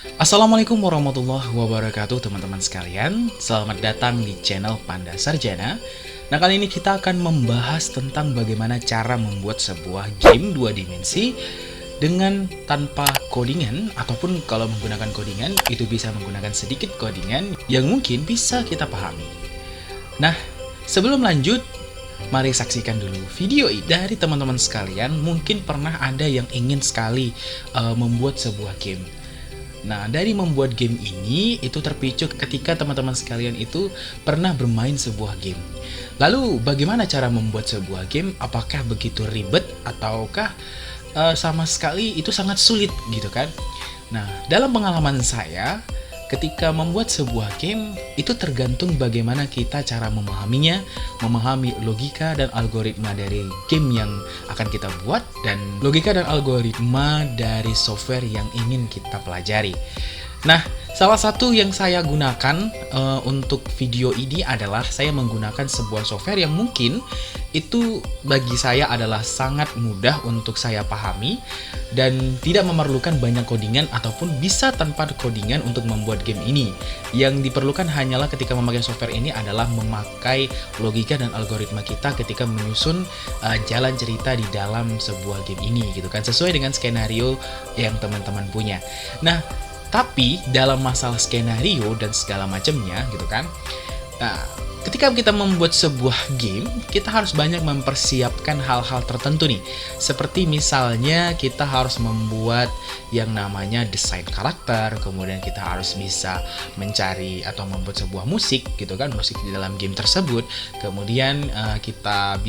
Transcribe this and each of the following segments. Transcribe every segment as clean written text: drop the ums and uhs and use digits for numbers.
Assalamualaikum warahmatullahi wabarakatuh teman-teman sekalian. Selamat datang di channel Panda Sarjana. Nah, kali ini kita akan membahas tentang bagaimana cara membuat sebuah game 2 dimensi dengan tanpa codingan, ataupun kalau menggunakan codingan itu bisa menggunakan sedikit codingan yang mungkin bisa kita pahami. Nah, sebelum lanjut, mari saksikan dulu video ini dari teman-teman sekalian. Mungkin pernah ada yang ingin sekali membuat sebuah game. Nah, dari membuat game ini itu terpicu ketika teman-teman sekalian itu pernah bermain sebuah game. Lalu bagaimana cara membuat sebuah game? Apakah begitu ribet ataukah sama sekali itu sangat sulit gitu kan? Nah, dalam pengalaman saya, ketika membuat sebuah game, itu tergantung bagaimana kita cara memahaminya, memahami logika dan algoritma dari game yang akan kita buat, dan logika dan algoritma dari software yang ingin kita pelajari. Nah, salah satu yang saya gunakan untuk video ini adalah saya menggunakan sebuah software yang mungkin itu bagi saya adalah sangat mudah untuk saya pahami dan tidak memerlukan banyak codingan ataupun bisa tanpa codingan untuk membuat game ini. Yang diperlukan hanyalah ketika memakai software ini adalah memakai logika dan algoritma kita ketika menyusun jalan cerita di dalam sebuah game ini gitu kan, sesuai dengan skenario yang teman-teman punya. Nah, tapi dalam masalah skenario dan segala macamnya gitu kan, nah, ketika kita membuat sebuah game, kita harus banyak mempersiapkan hal-hal tertentu nih. Seperti misalnya kita harus membuat yang namanya desain karakter, kemudian kita harus bisa mencari atau membuat sebuah musik gitu kan, musik di dalam game tersebut. Kemudian kita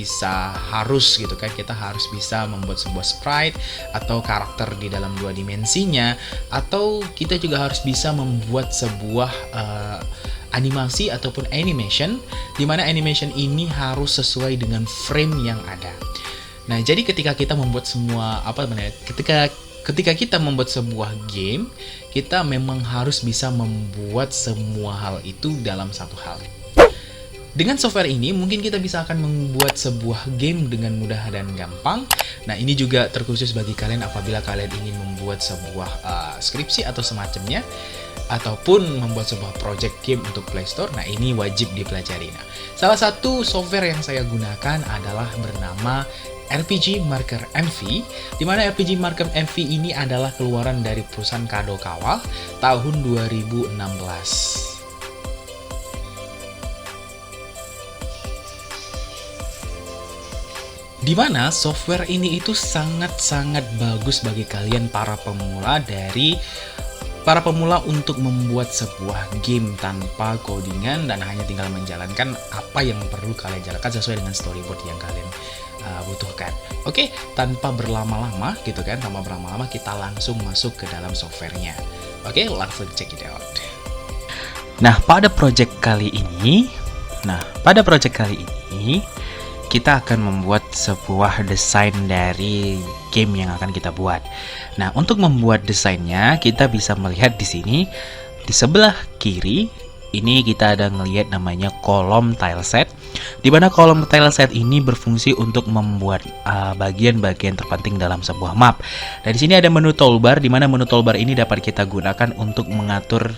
harus bisa membuat sebuah sprite atau karakter di dalam 2 dimensinya, atau kita juga harus bisa membuat sebuah animasi ataupun animation, di mana animation ini harus sesuai dengan frame yang ada. Nah, jadi ketika kita membuat ketika kita membuat sebuah game, kita memang harus bisa membuat semua hal itu dalam satu hal. Dengan software ini mungkin kita bisa akan membuat sebuah game dengan mudah dan gampang. Nah, ini juga terkhusus bagi kalian apabila kalian ingin membuat sebuah skripsi atau semacamnya, ataupun membuat sebuah project game untuk Play Store. Nah, ini wajib dipelajari. Nah, salah satu software yang saya gunakan adalah bernama RPG Maker MV, di mana RPG Maker MV ini adalah keluaran dari perusahaan Kadokawa tahun 2016. Di mana software ini itu sangat-sangat bagus bagi kalian para pemula untuk membuat sebuah game tanpa codingan dan hanya tinggal menjalankan apa yang perlu kalian jalankan sesuai dengan storyboard yang kalian butuhkan. Oke, tanpa berlama-lama gitu kan, kita langsung masuk ke dalam softwarenya. Oke, langsung check it out. Nah, pada project kali ini kita akan membuat sebuah desain dari game yang akan kita buat. Nah, untuk membuat desainnya, kita bisa melihat di sini di sebelah kiri ini kita ada ngelihat namanya kolom tileset, di mana kolom tileset ini berfungsi untuk membuat bagian-bagian terpenting dalam sebuah map. Nah, di sini ada menu toolbar, di mana menu toolbar ini dapat kita gunakan untuk mengatur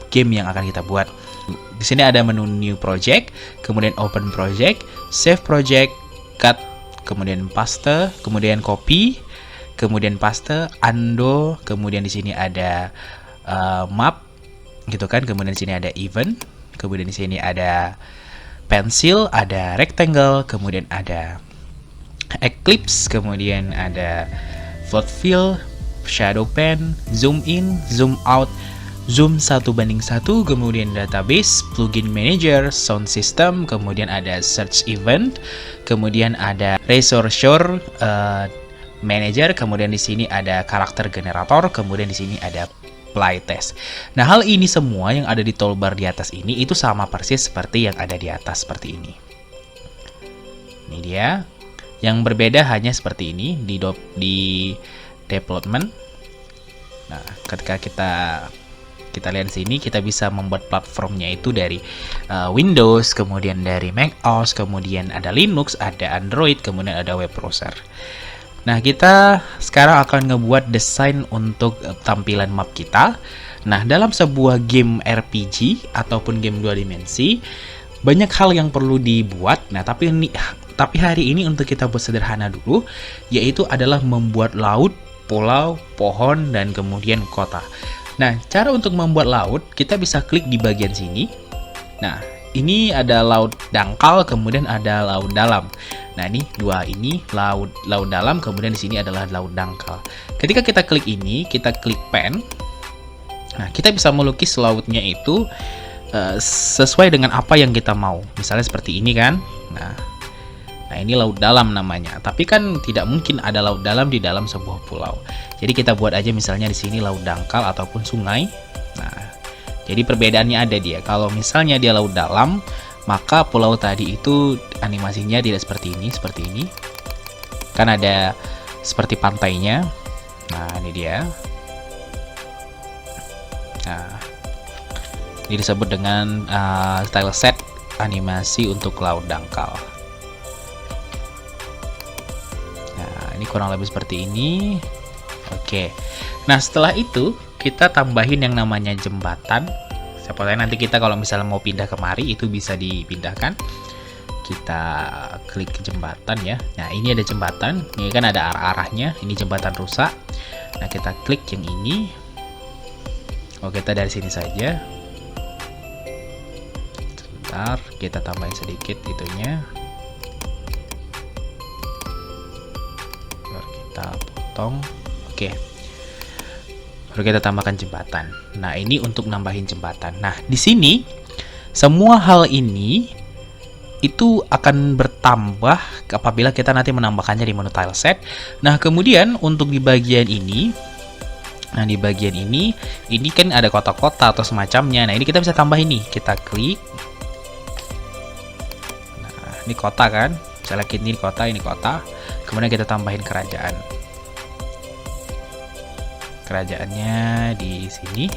game yang akan kita buat. Di sini ada menu new project, kemudian open project, save project, cut, kemudian paste, kemudian copy, kemudian paste, undo, kemudian di sini ada map gitu kan, kemudian di sini ada event, kemudian di sini ada pencil, ada rectangle, kemudian ada eclipse, kemudian ada float fill, shadow pen, zoom in, zoom out, zoom 1:1, kemudian database, plugin manager, sound system, kemudian ada search event, kemudian ada resource manager, kemudian di sini ada karakter generator, kemudian di sini ada playtest. Nah, hal ini semua yang ada di toolbar di atas ini itu sama persis seperti yang ada di atas seperti ini. Ini dia. Yang berbeda hanya seperti ini di development. Nah, ketika kita lihat sini, kita bisa membuat platformnya itu dari Windows, kemudian dari Mac OS, kemudian ada Linux, ada Android, kemudian ada web browser. Nah, kita sekarang akan ngebuat desain untuk tampilan map kita. Nah, dalam sebuah game RPG ataupun game 2 dimensi, banyak hal yang perlu dibuat. Nah, tapi hari ini untuk kita buat sederhana dulu, yaitu adalah membuat laut, pulau, pohon, dan kemudian kota. Nah, cara untuk membuat laut, kita bisa klik di bagian sini. Nah, ini ada laut dangkal, kemudian ada laut dalam. Nah, ini dua ini laut dalam, kemudian di sini adalah laut dangkal. Ketika kita klik ini, kita klik pen. Nah, kita bisa melukis lautnya itu sesuai dengan apa yang kita mau. Misalnya seperti ini kan. Nah, ini laut dalam namanya. Tapi kan tidak mungkin ada laut dalam di dalam sebuah pulau. Jadi kita buat aja misalnya di sini laut dangkal ataupun sungai. Nah, jadi perbedaannya ada dia. Kalau misalnya dia laut dalam, maka pulau tadi itu animasinya tidak seperti ini. Kan ada seperti pantainya. Nah, ini dia. Nah, ini disebut dengan style set animasi untuk laut dangkal. Nah, ini kurang lebih seperti ini. Oke. Nah, setelah itu kita tambahin yang namanya jembatan. Siapa tahu nanti kita kalau misalnya mau pindah kemari itu bisa dipindahkan. Kita klik jembatan ya. Nah, ini ada jembatan. Ini kan ada arah-arahnya. Ini jembatan rusak. Nah, kita klik yang ini. Oke, kita dari sini saja. Sebentar, kita tambahin sedikit itunya. Baru kita potong. Oke. Baru kita tambahkan jembatan. Nah, ini untuk nambahin jembatan. Nah, di sini semua hal ini itu akan bertambah apabila kita nanti menambahkannya di menu tileset. Nah, kemudian untuk di bagian ini, nah di bagian ini kan ada kota-kota atau semacamnya. Nah, ini kita bisa tambah ini. Kita klik. Nah, ini kota kan? Misalnya ini kota, ini kota. Kemudian kita tambahin kerajaan. Kerajaannya di sini.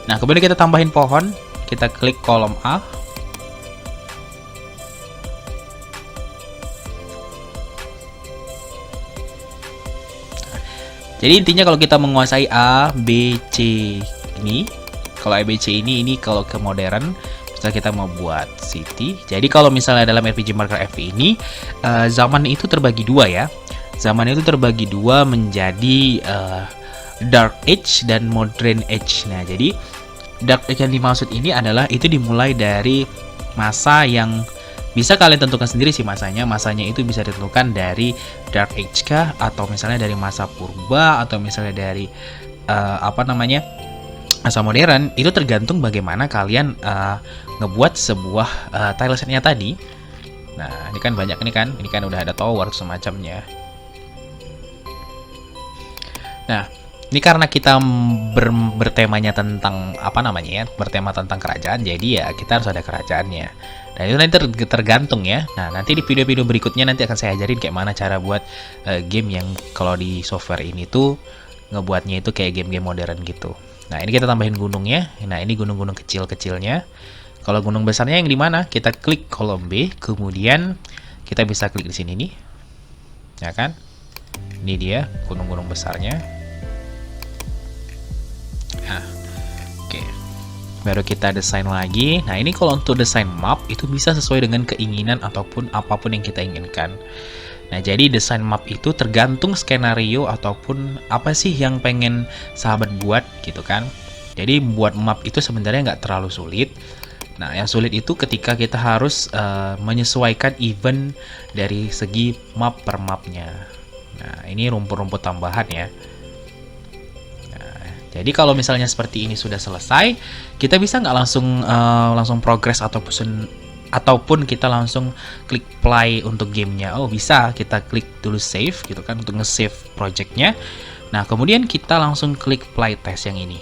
Nah, kemudian kita tambahin pohon. Kita klik kolom A. Jadi intinya kalau kita menguasai A, B, C ini, kalau A, B, C ini kalau ke modern, misalnya kita mau buat city. Jadi kalau misalnya dalam RPG Maker F ini, zaman itu terbagi dua ya. Zaman itu terbagi dua menjadi Dark Age dan Modern Age. Nah, jadi Dark Age yang dimaksud ini adalah itu dimulai dari masa yang bisa kalian tentukan sendiri sih masanya. Masanya itu bisa ditentukan dari Dark Age kah, atau misalnya dari masa purba, atau misalnya dari masa modern. Itu tergantung bagaimana kalian ngebuat sebuah tilesetnya tadi. Nah, ini kan banyak ini kan udah ada tower semacamnya. Nah, ini karena kita bertemanya tentang bertema tentang kerajaan, jadi ya kita harus ada kerajaannya. Nah, itu nanti tergantung ya. Nah, nanti di video-video berikutnya nanti akan saya ajarin kayak mana cara buat game yang kalau di software ini tuh ngebuatnya itu kayak game-game modern gitu. Nah, ini kita tambahin gunungnya. Nah, ini gunung-gunung kecil-kecilnya. Kalau gunung besarnya yang di mana? Kita klik kolom B, kemudian kita bisa klik di sini nih. Ya kan? Ini dia gunung-gunung besarnya. Nah, oke. Baru kita desain lagi. Nah, ini kalau untuk desain map itu bisa sesuai dengan keinginan ataupun apapun yang kita inginkan. Nah, jadi desain map itu tergantung skenario ataupun apa sih yang pengen sahabat buat gitu kan. Jadi buat map itu sebenarnya nggak terlalu sulit. Nah, yang sulit itu ketika kita harus menyesuaikan event dari segi map per mapnya. Nah, ini rumput-rumput tambahan ya. Jadi kalau misalnya seperti ini sudah selesai, kita bisa nggak langsung progress ataupun kita langsung klik play untuk gamenya. Oh, bisa, kita klik dulu save gitu kan untuk nge-save projectnya. Nah, kemudian kita langsung klik play test yang ini.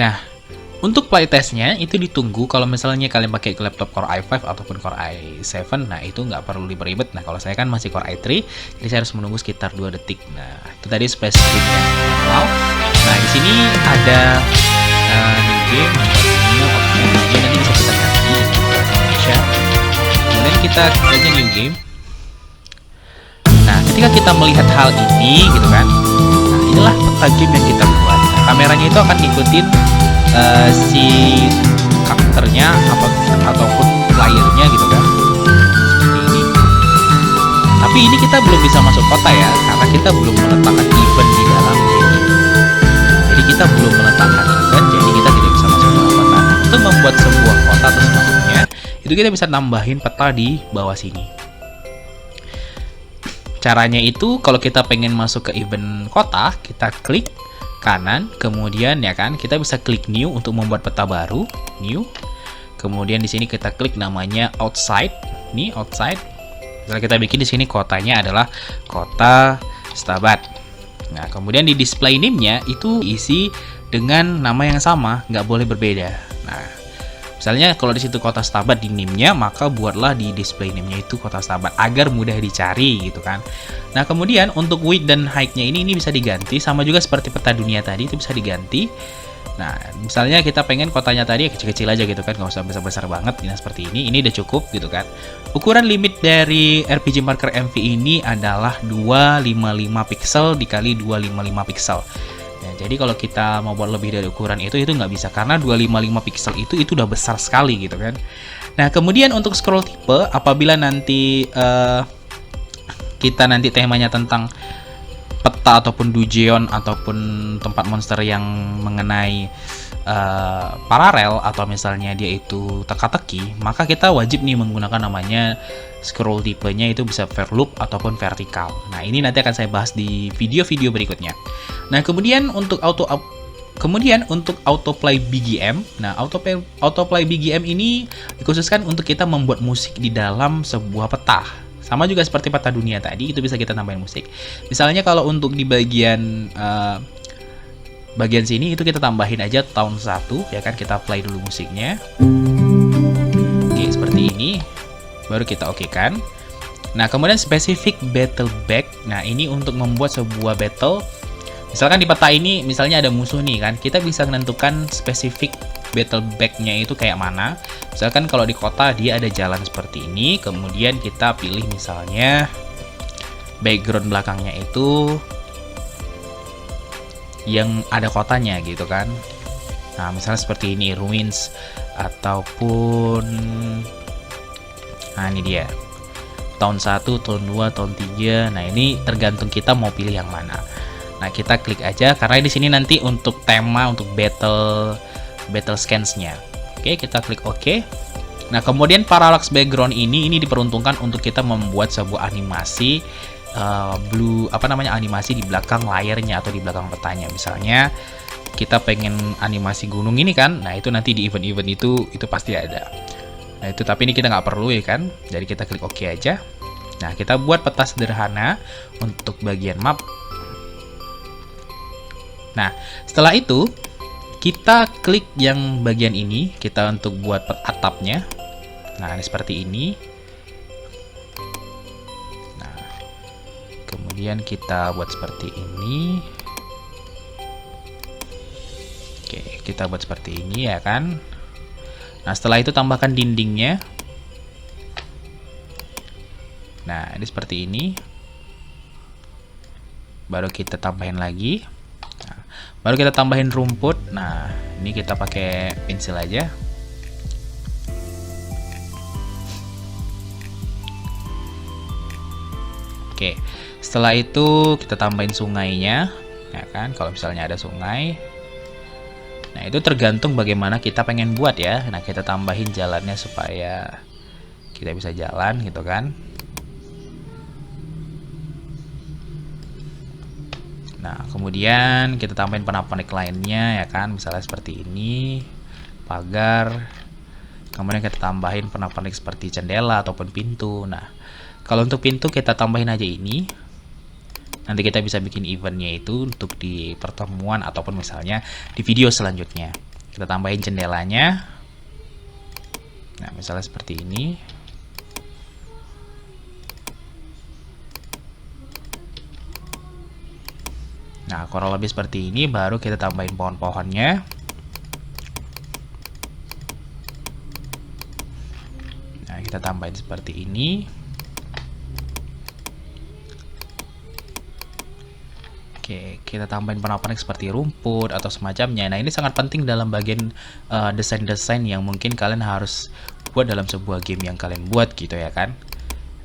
Nah, untuk playtestnya itu ditunggu kalau misalnya kalian pakai laptop Core i5 ataupun Core i7, nah itu nggak perlu ribet. Nah, kalau saya kan masih Core i3, jadi saya harus menunggu sekitar 2 detik. Nah, itu tadi splash screen-nya manual. Nah, di sini ada new game, new option, jadi nanti bisa kita ganti Indonesia. Kemudian ini kita aja new game. Nah, ketika kita melihat hal ini gitu kan, nah inilah peta game yang kita buat. Nah, kameranya itu akan ngikutin si karakternya ataupun playernya gitu kan, seperti ini. Tapi ini kita belum bisa masuk kota ya, karena kita belum meletakkan event di dalam game ini. Jadi kita belum meletakkan event, jadi kita tidak bisa masuk ke kota. Nah, untuk membuat sebuah kota atau semacamnya, itu kita bisa tambahin peta di bawah sini. Caranya itu kalau kita pengen masuk ke event kota, kita klik kanan, kemudian ya kan, kita bisa klik new untuk membuat peta baru, new. Kemudian di sini kita klik namanya outside, nih outside. Setelah kita bikin di sini kotanya adalah kota Stabat. Nah, kemudian di display name-nya itu isi dengan nama yang sama, nggak boleh berbeda. Nah, misalnya kalau di situ kota Stabat di name-nya, maka buatlah di display name-nya itu kota Stabat agar mudah dicari gitu kan. Nah, kemudian untuk width dan height-nya ini bisa diganti, sama juga seperti peta dunia tadi itu bisa diganti. Nah, misalnya kita pengen kotanya tadi kecil-kecil aja gitu kan, nggak usah besar-besar banget. Nah, seperti ini udah cukup gitu kan. Ukuran limit dari RPG Marker MV ini adalah 255 pixel dikali 255 pixel. Nah, jadi kalau kita mau buat lebih dari ukuran itu nggak bisa, karena 255 pixel itu udah besar sekali gitu kan. Nah, kemudian untuk scroll tipe, apabila nanti kita nanti temanya tentang peta ataupun dungeon ataupun tempat monster yang mengenai paralel, atau misalnya dia itu teka-teki, maka kita wajib nih menggunakan namanya scroll tipenya itu bisa verloop ataupun vertikal. Nah, ini nanti akan saya bahas di video-video berikutnya. Nah, kemudian untuk autoplay BGM. Nah, autoplay BGM ini dikhususkan untuk kita membuat musik di dalam sebuah peta. Sama juga seperti peta dunia tadi, itu bisa kita tambahin musik. Misalnya kalau untuk di bagian sini itu kita tambahin aja tahun 1 ya kan, kita play dulu musiknya. Oke, seperti ini. Baru kita oke kan. Nah, kemudian specific battle back. Nah, ini untuk membuat sebuah battle. Misalkan di peta ini misalnya ada musuh nih kan, kita bisa menentukan spesifik battle back-nya itu kayak mana. Misalkan kalau di kota dia ada jalan seperti ini, kemudian kita pilih misalnya background belakangnya itu yang ada kotanya gitu kan. Nah, misalnya seperti ini ruins ataupun nah ini dia. Tahun 1, tahun 2, tahun 3. Nah, ini tergantung kita mau pilih yang mana. Nah, kita klik aja karena di sini nanti untuk tema untuk battle scans-nya. Oke, kita klik OK. Nah, kemudian parallax background ini diperuntukkan untuk kita membuat sebuah animasi animasi di belakang layarnya atau di belakang petanya. Misalnya kita pengen animasi gunung ini kan. Nah, itu nanti di event-event itu pasti ada. Nah, itu tapi ini kita nggak perlu ya kan. Jadi kita klik OK aja. Nah, kita buat peta sederhana untuk bagian map. Nah, setelah itu kita klik yang bagian ini, kita untuk buat atapnya. Nah, ini seperti ini. Nah, kemudian kita buat seperti ini. Oke, kita buat seperti ini ya kan. Nah, setelah itu tambahkan dindingnya. Nah, ini seperti ini. Baru kita tambahin lagi. Nah, baru kita tambahin rumput. Nah, ini kita pakai pensil aja. Oke, setelah itu kita tambahin sungainya, ya kan? Kalau misalnya ada sungai. Nah, itu tergantung bagaimana kita pengen buat ya. Nah, kita tambahin jalannya supaya kita bisa jalan gitu kan. Nah, kemudian kita tambahin pernak-pernik lainnya ya kan, misalnya seperti ini, pagar. Kemudian kita tambahin pernak-pernik seperti jendela ataupun pintu. Nah, kalau untuk pintu kita tambahin aja ini. Nanti kita bisa bikin eventnya itu untuk di pertemuan ataupun misalnya di video selanjutnya. Kita tambahin jendelanya. Nah, misalnya seperti ini. Nah, kurang lebih seperti ini, baru kita tambahin pohon-pohonnya. Nah, kita tambahin seperti ini. Oke, kita tambahin pernak-pernik seperti rumput atau semacamnya. Nah, ini sangat penting dalam bagian desain-desain yang mungkin kalian harus buat dalam sebuah game yang kalian buat gitu ya kan.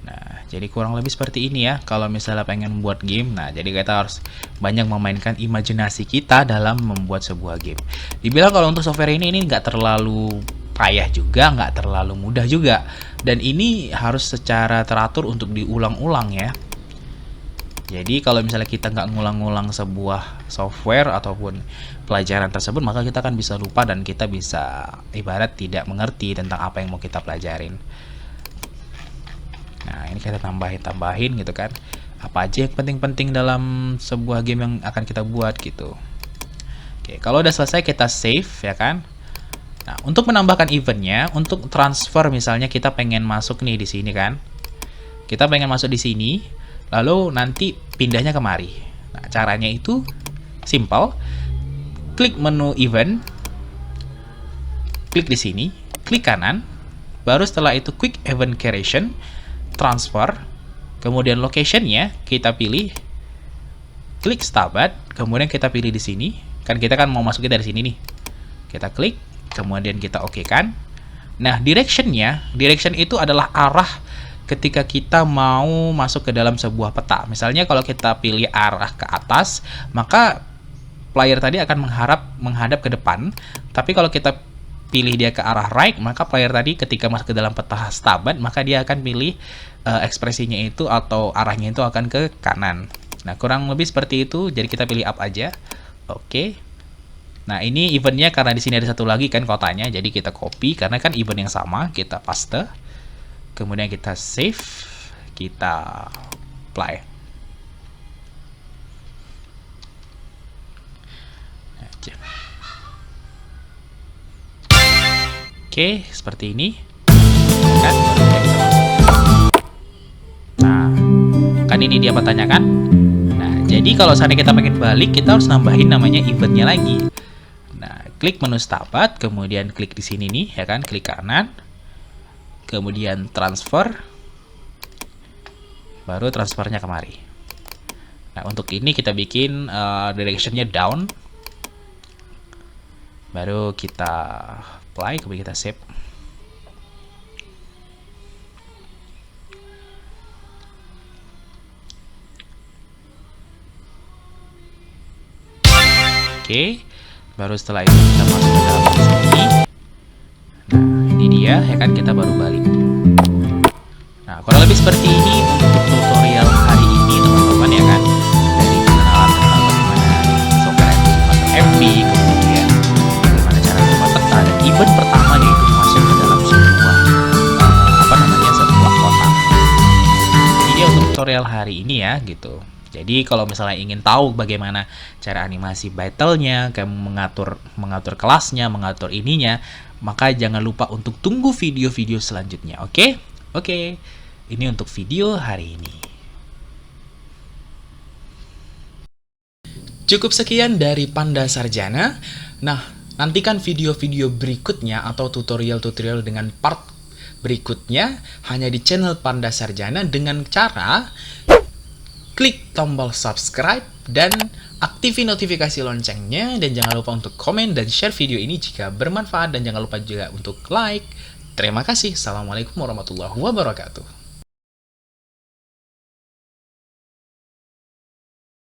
Nah, jadi kurang lebih seperti ini ya kalau misalnya pengen membuat game. Nah, jadi kita harus banyak memainkan imajinasi kita dalam membuat sebuah game. Dibilang kalau untuk software ini nggak terlalu payah juga, nggak terlalu mudah juga. Dan ini harus secara teratur untuk diulang-ulang ya. Jadi kalau misalnya kita nggak ngulang-ngulang sebuah software ataupun pelajaran tersebut, maka kita akan bisa lupa dan kita bisa ibarat tidak mengerti tentang apa yang mau kita pelajarin. Nah, ini kita tambahin gitu kan. Apa aja yang penting-penting dalam sebuah game yang akan kita buat gitu. Oke, kalau udah selesai kita save ya kan. Nah, untuk menambahkan eventnya, untuk transfer misalnya kita pengen masuk nih di sini kan. Kita pengen masuk di sini. Lalu nanti pindahnya kemari. Nah, caranya itu simple. Klik menu event. Klik di sini, klik kanan. Baru setelah itu quick event creation, transfer. Kemudian location-nya kita pilih. Klik Stabat, kemudian kita pilih di sini. Kan kita kan mau masuknya dari sini nih. Kita klik, kemudian kita oke-kan. Nah, direction itu adalah arah ketika kita mau masuk ke dalam sebuah peta. Misalnya kalau kita pilih arah ke atas, maka player tadi akan menghadap ke depan. Tapi kalau kita pilih dia ke arah right, maka player tadi ketika masuk ke dalam peta Stabat, maka dia akan pilih ekspresinya itu atau arahnya itu akan ke kanan. Nah, kurang lebih seperti itu. Jadi kita pilih up aja. Oke. Nah, ini eventnya karena di sini ada satu lagi kan kotanya, jadi kita copy karena kan event yang sama, kita paste. Kemudian kita save, kita apply. Oke, seperti ini. Kan, nah, kan ini dia pertanyaan kan. Nah, jadi kalau seandainya kita pengen balik, kita harus nambahin namanya eventnya lagi. Nah, klik menu Stabat, kemudian klik di sini nih, ya kan, klik kanan. Kemudian transfer, baru transfernya kemari. Nah, untuk ini kita bikin directionnya down, baru kita apply, kemudian kita save. Oke, baru setelah itu kita masuk ke dalam sini. Nah, ini dia ya kan, kita baru balik. Nah, kurang lebih seperti ini untuk tutorial hari ini teman-teman ya kan, dari pengenalan tentang bagaimana software FB, kemudian bagaimana cara membuat peta dan event pertama yaitu masuk ke dalam sebuah sebuah kota. Ini dia untuk tutorial hari ini ya gitu. Jadi kalau misalnya ingin tahu bagaimana cara animasi battle-nya, kayak mengatur kelasnya, mengatur ininya, maka jangan lupa untuk tunggu video-video selanjutnya, oke? Oke, ini untuk video hari ini. Cukup sekian dari Panda Sarjana. Nah, nantikan video-video berikutnya atau tutorial-tutorial dengan part berikutnya hanya di channel Panda Sarjana dengan cara klik tombol subscribe dan aktifin notifikasi loncengnya, dan jangan lupa untuk komen dan share video ini jika bermanfaat, dan jangan lupa juga untuk like. Terima kasih. Assalamualaikum warahmatullahi wabarakatuh.